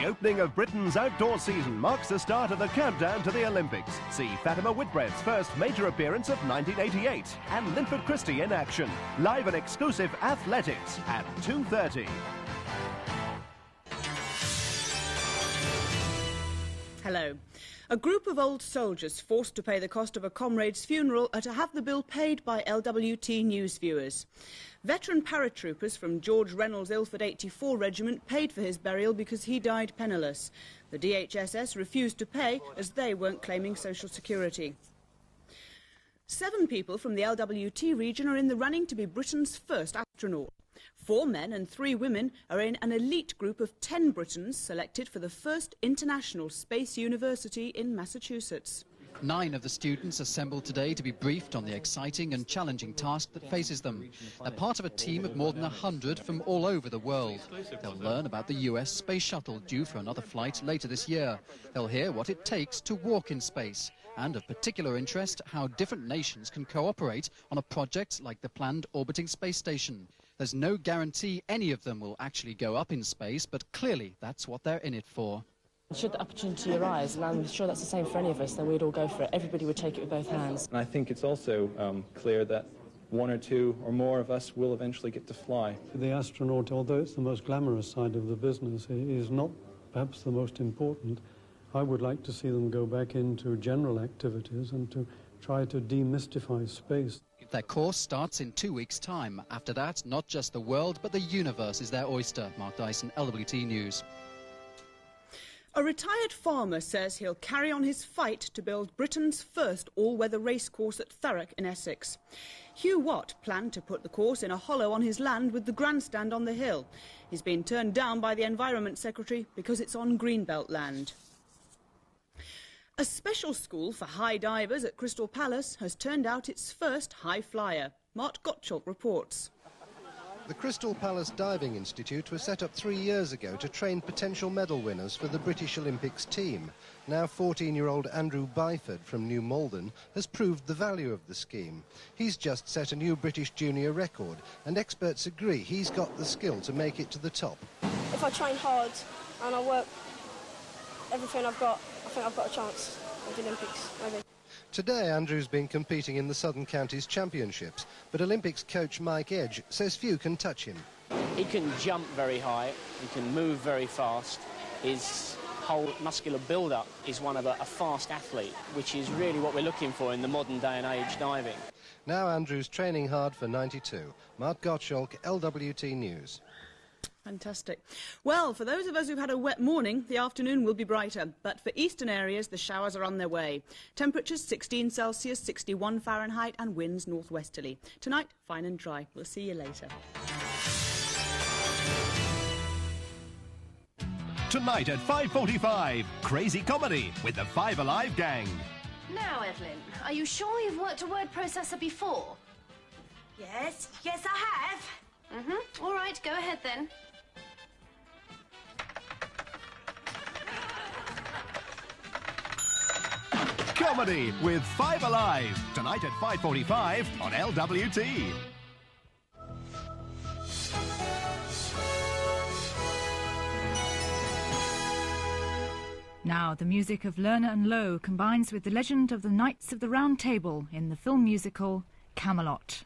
opening of Britain's outdoor season marks the start of the countdown to the Olympics. See Fatima Whitbread's first major appearance of 1988 and Linford Christie in action. Live and exclusive Athletics at 2:30. Hello. A group of old soldiers forced to pay the cost of a comrade's funeral are to have the bill paid by LWT News viewers. Veteran paratroopers from George Reynolds' Ilford 84 Regiment paid for his burial because he died penniless. The DHSS refused to pay as they weren't claiming social security. 7 people from the LWT region are in the running to be Britain's first astronaut. 4 men and 3 women are in an elite group of 10 Britons selected for the first International Space University in Massachusetts. 9 of the students assembled today to be briefed on the exciting and challenging task that faces them. They're part of a team of more than 100 from all over the world. They'll learn about the US space shuttle due for another flight later this year. They'll hear what it takes to walk in space, and of particular interest, how different nations can cooperate on a project like the planned orbiting space station. There's no guarantee any of them will actually go up in space, but clearly that's what they're in it for. Should the opportunity arise, and I'm sure that's the same for any of us, then we'd all go for it. Everybody would take it with both hands. And I think it's also clear that 1 or 2 or more of us will eventually get to fly. The astronaut, although it's the most glamorous side of the business, is not perhaps the most important. I would like to see them go back into general activities and to try to demystify space. Their course starts in 2 weeks' time. After that, not just the world, but the universe is their oyster. Mark Dyson, LWT News. A retired farmer says he'll carry on his fight to build Britain's first all-weather racecourse at Thurrock in Essex. Hugh Watt planned to put the course in a hollow on his land with the grandstand on the hill. He's been turned down by the Environment Secretary because it's on Greenbelt land. A special school for high divers at Crystal Palace has turned out its first high flyer. Mart Gottschalk reports. The Crystal Palace Diving Institute was set up 3 years ago to train potential medal winners for the British Olympics team. Now 14-year-old Andrew Byford from New Malden has proved the value of the scheme. He's just set a new British junior record, and experts agree he's got the skill to make it to the top. If I train hard and I work everything I've got, I think I've got a chance at the Olympics, maybe. Today, Andrew's been competing in the Southern Counties Championships, but Olympics coach Mike Edge says few can touch him. He can jump very high, he can move very fast. His whole muscular build-up is one of a fast athlete, which is really what we're looking for in the modern day and age diving. Now Andrew's training hard for 92. Mark Gottschalk, LWT News. Fantastic. Well, for those of us who've had a wet morning, the afternoon will be brighter. But for eastern areas, the showers are on their way. Temperatures 16 Celsius, 61 Fahrenheit and winds northwesterly. Tonight, fine and dry. We'll see you later. Tonight at 5:45, Crazy Comedy with the Five Alive Gang. Now, Evelyn, are you sure you've worked a word processor before? Yes, I have. All right, go ahead then. Comedy with Five Alive. Tonight at 5:45 on LWT. Now, the music of Lerner and Loewe combines with the legend of the Knights of the Round Table in the film musical Camelot.